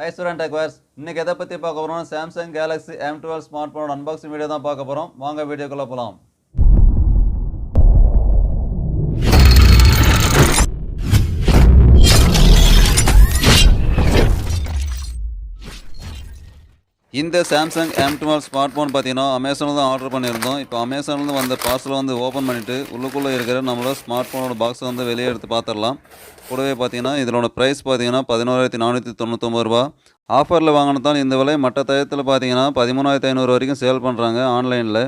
Hi student acquires. இன்னைக்கு எதை பத்தி பார்க்க போறோம்? Samsung Galaxy M12 ஸ்மார்ட்போனோட அன்பாக்சிங் வீடியோ தான் பார்க்க போறோம். வாங்க வீடியோக்குள்ள போலாம். இந்த Samsung M12 ஸ்மார்ட்போன் பார்த்தீங்கன்னா அமேசானில் தான் ஆர்டர் பண்ணியிருந்தோம். இப்போ அமேசானில் வந்த பார்சலை ஓப்பன் பண்ணிவிட்டு உள்ளுக்குள்ளே இருக்கிற நம்மளோட ஸ்மார்ட்போனோட பாக்ஸை வெளியே எடுத்து பார்த்துடலாம். கூடவே பார்த்தீங்கன்னா இதனோட ப்ரைஸ் பார்த்தீங்கன்னா 11,499 ரூபா. ஆஃபரில் வாங்கினதால் இந்த விலை மற்ற டயத்தில் பார்த்தீங்கன்னா 13,500 வரைக்கும் சேல் பண்ணுறாங்க ஆன்லைனில்.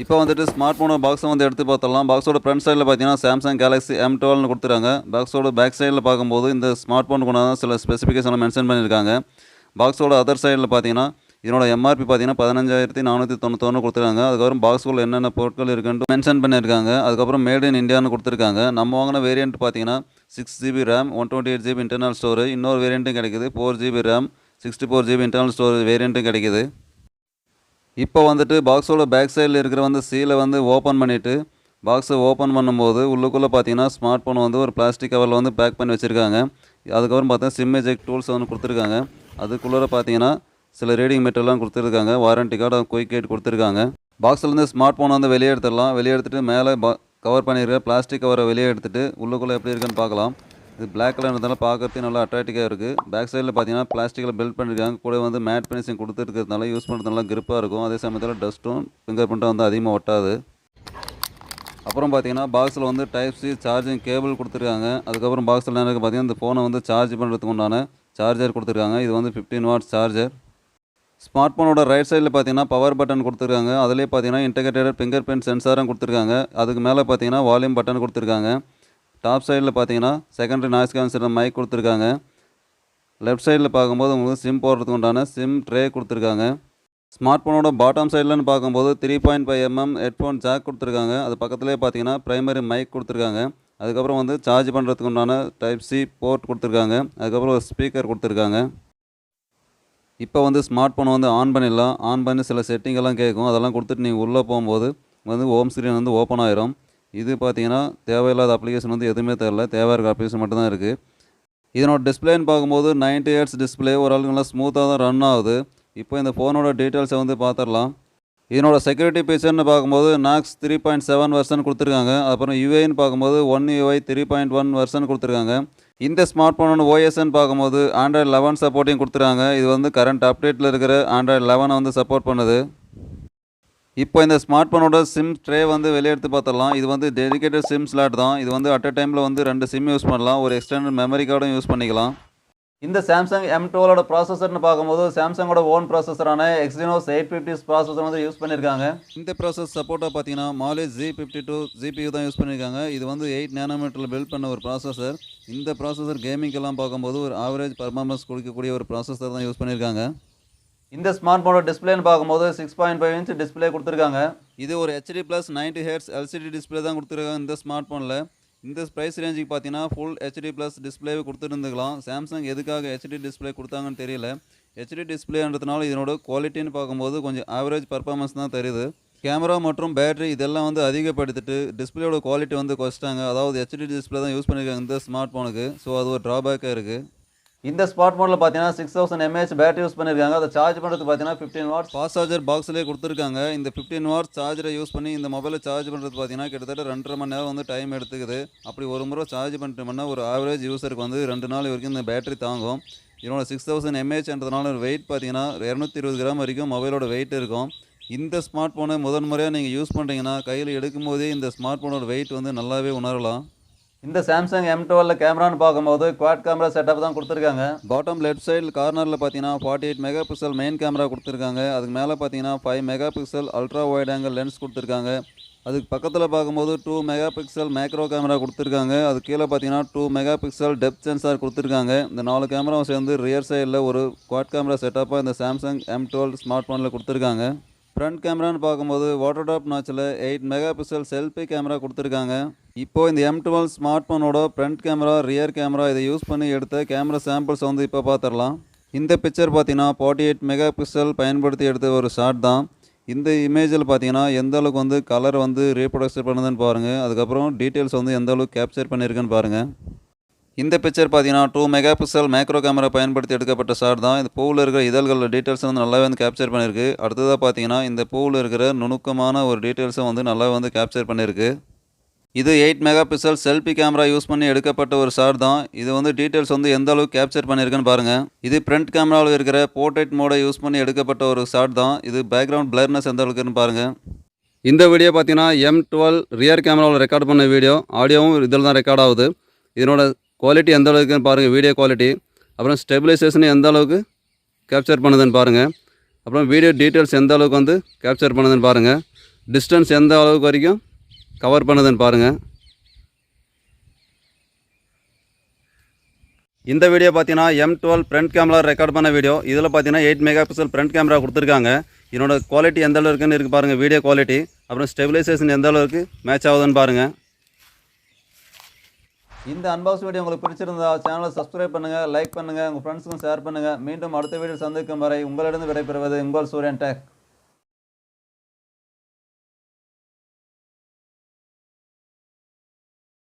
இப்போ ஸ்மார்ட் ஃபோனோட பாக்ஸை எடுத்து பார்த்துடலாம். பாக்ஸோட ஃப்ரண்ட் சைடில் பார்த்தீங்கன்னா Samsung Galaxy M12 கொடுத்துறாங்க. பாக்ஸோட பேக் சைடில் பார்க்கும்போது இந்த ஸ்மார்ட் ஃபோனுக்கு உண்டான சில ஸ்பெசிஃபிகேஷனை மென்ஷன் பண்ணியிருக்காங்க. பாக்ஸோட அதர் சைடில் பார்த்தீங்கன்னா இதனோட எம்ஆர்பி பார்த்தீங்கன்னா 15,491 கொடுத்துருக்காங்க. அதுக்கப்புறம் பாக்ஸுக்குள்ள என்னென்ன பொருட்கள் இருக்குன்னு மென்ஷன் பண்ணியிருக்காங்க. அதுக்கப்புறம் மேட் இன் இந்தியான்னு கொடுத்துருக்காங்க. நம்ம வாங்கின வேரியண்ட் பார்த்தீங்கன்னா 6GB RAM 128GB internal storage. இன்னொரு வேரியண்ட்டும் கிடைக்குது 4GB RAM 64GB internal storage வேரியண்ட்டும் கிடைக்குது. இப்போ பாக்ஸோட பேக் சைடில் இருக்கிற சீலை ஓப்பன் பண்ணிவிட்டு பாக்ஸை ஓப்பன் பண்ணும்போது உள்ளுக்குள்ளே பார்த்தீங்கன்னா ஸ்மார்ட் ஃபோன் ஒரு பிளாஸ்டிக் கவரில் பேக் பண்ணி வச்சுருக்காங்க. அதுக்கப்புறம் பார்த்தா சிம் எஜெக்ட் டூல்ஸ் கொடுத்துருக்காங்க. அதுக்குள்ளே பார்த்தீங்கன்னா சில ரீடிங் மெட்டீரியல்லாம் கொடுத்துருக்காங்க. வாரண்டி கார்டு குயிக் கைட் கொடுத்துருக்காங்க. பாக்ஸ்லேருந்து ஸ்மார்ட் ஃபோனை வெளியே எடுத்துடலாம். வெளியே எடுத்துகிட்டு மேலே கவர் பண்ணியிருக்க பிளாஸ்டிக் கவரை வெளியே எடுத்துகிட்டு உள்ளுக்குள்ளே எப்படி இருக்குன்னு பார்க்கலாம். இது பிளாக் கலர் இருந்தாலும் பார்க்கறதுக்கு நல்லா அட்ராக்டிவாக இருக்குது. பேக் சைடில் பார்த்தீங்கன்னா பிளாஸ்டிக்கில் பில்ட் பண்ணியிருக்காங்க. கூட மேட் ஃபினிஷிங் கொடுத்துருக்கிறதுனால யூஸ் பண்ணுறதுனால கிரிப்பாக இருக்கும். அதே சமயத்தில் டஸ்ட்டும் ஃபிங்கர் பிரிண்ட்டும் அதிகமாக ஒட்டாது. அப்புறம் பார்த்தீங்கன்னா பாக்ஸில் டைப் சி சார்ஜிங் கேபிள் கொடுத்துருக்காங்க. அதுக்கப்புறம் பாக்ஸில் என்ன இருக்குது பார்த்தீங்கன்னா இந்த ஃபோனை சார்ஜ் பண்ணுறதுக்கு உண்டான சார்ஜர் கொடுத்துருக்காங்க. இது 15 வாட்ஸ் சார்ஜர். ஸ்மார்ட் ஃபோனோட ரைட் சைடில் பார்த்தீங்கன்னா பவர் பட்டன் கொடுத்துருக்காங்க. அதிலே பார்த்தீங்கன்னா இன்டெகிரேட்டட் ஃபிங்கர் பிரிண்ட் சென்சாரும் கொடுத்துருக்காங்க. அதுக்கு மேலே பார்த்தீங்கன்னா வால்யூம் பட்டன் கொடுத்துருக்காங்க. டாப் சைடில் பார்த்தீங்கன்னா செகண்டரி நாய்ஸ் கேன்சல் மைக் கொடுத்துருக்காங்க. லெஃப்ட் சைடில் பார்க்கும்போது உங்களுக்கு சிம் போடுறதுக்கு உண்டான சிம் ட்ரே கொடுத்துருக்காங்க. ஸ்மார்ட் ஃபோனோட பாட்டம் சைட்லன்னு பார்க்கும்போது 3.5mm ஹெட்ஃபோன் ஜாக் கொடுத்துருக்காங்க. அது பக்கத்துலேயே பார்த்தீங்கன்னா ப்ரைமரி மைக் கொடுத்துருக்காங்க. அதுக்கப்புறம் சார்ஜ் பண்ணுறதுக்கு உண்டான டைப் சி போர்ட் கொடுத்துருக்காங்க. அதுக்கப்புறம் ஒரு ஸ்பீக்கர் கொடுத்துருக்காங்க. இப்போ ஸ்மார்ட் ஃபோனை ஆன் பண்ணிடலாம். ஆன் பண்ணி சில செட்டிங் எல்லாம் கேட்கும். அதெல்லாம் கொடுத்துட்டு நீங்கள் உள்ளே போகும்போது ஹோம் ஸ்க்ரீன் ஓப்பன் ஆயிரும். இது பார்த்தீங்கன்னா தேவையில்லாத அப்ளிகேஷன் எதுவுமே தெரியல. தேவையான இருக்க அப்ளிகேஷன் மட்டும்தான் இருக்குது. இதனோட டிஸ்பிளேன்னு பார்க்கும்போது 90 Hz டிஸ்பிளே ஓரளவுக்கு நல்லா ஸ்மூத்தாக தான் ரன் ஆகுது. இப்போ இந்த ஃபோனோட டீட்டெயில்ஸை பார்த்துடலாம். இதனோட செக்யூரிட்டி ஃபீச்சர்னு பார்க்கும்போது நாக்ஸ் 3.7 வெர்ஷன் கொடுத்துருக்காங்க. அப்புறம் யூஐன்னு பார்க்கும்போது 1UI 3.1 வெர்ஷன் கொடுத்துருக்காங்க. இந்த ஸ்மார்ட் ஃபோனோட ஓஎஸ்ன்னு பார்க்கும்போது Android 11 சப்போர்ட்டையும் கொடுத்துருக்காங்க. இது கரண்ட் அப்டேட்டில் இருக்கிற Android 11 சப்போர்ட் பண்ணுது. இப்போ இந்த ஸ்மார்ட் ஃபோனோட சிம் ட்ரே வெளியே எடுத்து பார்த்துடலாம். இது டெடிகேட்டட் சிம் ஸ்லாட் தான். இது அட் அ டைமில் 2 சிம் யூஸ் பண்ணலாம். ஒரு எக்ஸ்டர்னல் மெமரி கார்டும் யூஸ் பண்ணிக்கலாம். இந்த Samsung M12ஓட ப்ராசஸர்னு பார்க்கும்போது சாம்சங்கோட ஓன் ப்ராசஸரான Exynos850 ப்ராசஸர் யூஸ் பண்ணியிருக்காங்க. இந்த ப்ராசஸ் சப்போர்ட்டாக பார்த்தீங்கன்னா மாலே G52 GPU தான் யூஸ் பண்ணியிருக்காங்க. இது 8 nm பில்ட் பண்ண ஒரு ப்ராசஸர். இந்த ப்ராசஸர் கேமிங்கெல்லாம் பார்க்கும்போது ஒரு ஆவரேஜ் பர்ஃபார்மன்ஸ் கொடுக்கக்கூடிய ஒரு ப்ராசஸர் தான் யூஸ் பண்ணியிருக்காங்க. இந்த ஸ்மார்ட் ஃபோனோட டிஸ்பிளேன்னு பார்க்கும்போது 6.5 இன்ச் டிஸ்பிளே கொடுத்துருக்காங்க. இது ஒரு HD+ 90 Hz LCD டிஸ்பிளே தான் கொடுத்துருக்காங்க இந்த ஸ்மார்ட் ஃபோனில். இந்த ப்ரைஸ் ரேஞ்சுக்கு பார்த்தீங்கன்னா ஃபுல் HD+ டிஸ்பிளேவே கொடுத்துருந்துக்கலாம். சாம்சங் எதுக்காக HD டிஸ்பிளே கொடுத்தாங்கன்னு தெரியல. HD டிஸ்பிளேன்றதுனால இதனோட குவாலிட்டின்னு பார்க்கும்போது கொஞ்சம் ஆவரேஜ் பர்ஃபார்மன்ஸ் தான் தெரியுது. கேமரா மற்றும் பேட்டரி இதெல்லாம் அதிகப்படுத்திட்டு டிஸ்பிளேயோட குவாலிட்டி குறைச்சிட்டாங்க. அதாவது HD டிஸ்பிளே தான் யூஸ் பண்ணியிருக்காங்க இந்த ஸ்மார்ட் ஃபோனுக்கு. ஸோ அது ஒரு ட்ராபேக்காக இருக்குது. இந்த ஸ்மார்ட் ஃபோனில் பார்த்தீங்கன்னா 6000 mAh பேட்டரி யூஸ் பண்ணியிருக்காங்க. அதை சார்ஜ் பண்ணுறதுக்கு பார்த்தீங்கன்னா 15 வாட்ஸ் ஃபாஸ்ட் சார்ஜர் பாக்ஸ்லேயே கொடுத்துருக்காங்க. இந்த 15 வாட்ஸ் சார்ஜரை யூஸ் பண்ணி இந்த மொபைலை சார்ஜ் பண்ணுறது பார்த்தீங்கன்னா கிட்டத்தட்ட 2.5 மணி நேரம் டைம் எடுத்துக்குது. அப்படி ஒரு முறை சார்ஜ் பண்ணிட்டோம்னா ஒரு ஆவரேஜ் யூஸருக்கு 2 நாள் வரைக்கும் இந்த பேட்டரி தாங்கும். இதனோட 6000 mAhன்றதுனால வெயிட் பார்த்தீங்கன்னா 220 கிராம் வரைக்கும் மொபைலோட வெயிட் இருக்கும். இந்த ஸ்மார்ட் ஃபோனை முறையாக நீங்கள் யூஸ் பண்ணுறீங்கன்னா கையில் எடுக்கும் போதே இந்த ஸ்மார்ட் ஃபோனோட வெயிட் நல்லாவே உணரலாம். இந்த Samsung M12 கேமரான்னு பார்க்கும்போது குவாட் கேமரா செட்டப் தான் கொடுத்துருக்காங்க. பாட்டம் லெஃப்ட் சைடில் கார்னரில் பார்த்தீங்கன்னா 48 மெகாபிக்சல் மெயின் கேமரா கொடுத்துருக்காங்க. அதுக்கு மேலே பார்த்தீங்கன்னா 5 megapixel ultra wide angle lens கொடுத்துருக்காங்க. அதுக்கு பக்கத்தில் பார்க்கும்போது 2 மெகாபிக்சல் மேக்ரோ கேமரா கொடுத்துருக்காங்க. அது கீழே பார்த்தீங்கன்னா 2 மெகாபிக்சல் டெப்த் சென்சார் கொடுத்துருக்காங்க. இந்த 4 கேமராவும் சேர்ந்து ரியர் சைடில் ஒரு குவாட் கேமரா செட்டப்பாக இந்த Samsung M12 ஸ்மார்ட் ஃபோனில் கொடுத்துருக்காங்க. ஃப்ரண்ட் கேமரான்னு பார்க்கும்போது வாட்டர் டாப் நாச்சில் 8 மெகாபிக்சல் செல்ஃபி கேமரா கொடுத்துருக்காங்க. இப்போது இந்த M12 ஸ்மார்ட் ஃபோனோட ஃப்ரண்ட் கேமரா ரியர் கேமரா இதை யூஸ் பண்ணி எடுத்த கேமரா சாம்பிள்ஸ் இப்போ பார்த்துடலாம். இந்த பிக்சர் பார்த்தீங்கன்னா 48 மெகாபிக்சல் பயன்படுத்தி எடுத்த ஒரு ஷாட் தான். இந்த இமேஜில் பார்த்தீங்கன்னா எந்த அளவுக்கு கலர் ரீப்ரொடக்ஷன் பண்ணுதுன்னு பாருங்கள். அதுக்கப்புறம் டீட்டெயில்ஸ் எந்த அளவுக்கு கேப்சர் பண்ணியிருக்குன்னு பாருங்கள். இந்த பிக்சர் பார்த்தீங்கன்னா 2 மெகா பிக்சல் மேக்ரோ கேமரா பயன்படுத்தி எடுக்கப்பட்ட ஷாட் தான். இந்த பூவில் இருக்கிற இதழ்களோட டீட்டெயில்ஸ் வந்து நல்லாவே வந்து கேப்சர் பண்ணியிருக்கு. அடுத்ததாக பார்த்தீங்கன்னா இந்த பூவில் இருக்கிற நுணுக்கமான ஒரு டீட்டெயில்ஸை வந்து நல்லாவே வந்து கேப்சர் பண்ணியிருக்கு. இது 8 mega pixel selfie camera use பண்ணி எடுக்கப்பட்ட ஒரு ஷாட் தான். இது வந்து டீட்டெயில்ஸ் வந்து எந்த அளவுக்கு கேப்சர் பண்ணியிருக்குன்னு பாருங்கள். இது ஃப்ரண்ட் கேமராவில் இருக்கிற போர்ட்ரேட் மோடை யூஸ் பண்ணி எடுக்கப்பட்ட ஒரு ஷாட் தான். இது பேக்ரவுண்ட் பிளர்னஸ் எந்த அளவுக்கு இருக்குன்னு பாருங்கள். இந்த வீடியோ பார்த்தீங்கன்னா M12 ரியர் கேமராவில் ரெக்கார்ட் பண்ண வீடியோ. ஆடியோவும் இதில் தான் ரெக்கார்ட் ஆகுது. இதனோட குவாலிட்டி எந்த அளவுக்குன்னு பாருங்கள், வீடியோ குவாலிட்டி. அப்புறம் ஸ்டெபிலைசேஷன் எந்த அளவுக்கு கேப்சர் பண்ணுதுன்னு பாருங்கள். அப்புறம் வீடியோ டீட்டெயில்ஸ் எந்த அளவுக்கு வந்து கேப்சர் பண்ணுதுன்னு பாருங்கள். டிஸ்டன்ஸ் எந்த அளவுக்கு வரைக்கும் கவர் பண்ணுதுன்னு பாருங்கள். இந்த வீடியோ பார்த்தீங்கன்னா M12 ஃப்ரண்ட் கேமரா ரெக்கார்ட் பண்ண வீடியோ. இதில் பார்த்தீங்கன்னா 8 மெகா பிக்சல் ஃப்ரண்ட் கேமரா கொடுத்துருக்காங்க. இதனோட குவாலிட்டி எந்த அளவுக்குன்னு இருக்குது பாருங்கள், வீடியோ குவாலிட்டி. அப்புறம் ஸ்டெபிலைசேஷன் எந்த அளவுக்கு மேட்ச் ஆகுதுன்னு பாருங்கள். இந்த அன்பாக்ஸ் வீடியோ உங்களுக்கு பிடிச்சிருந்தா சேனலை சப்ஸ்கிரைப் பண்ணுங்கள், லைக் பண்ணுங்கள், உங்கள் ஃப்ரெண்ட்ஸுக்கும் ஷேர் பண்ணுங்கள். மீண்டும் அடுத்த வீடியோ சந்திக்கும் வரை உங்களிடம் விடைபெறுவது உங்கள் சூரியன் டெக்.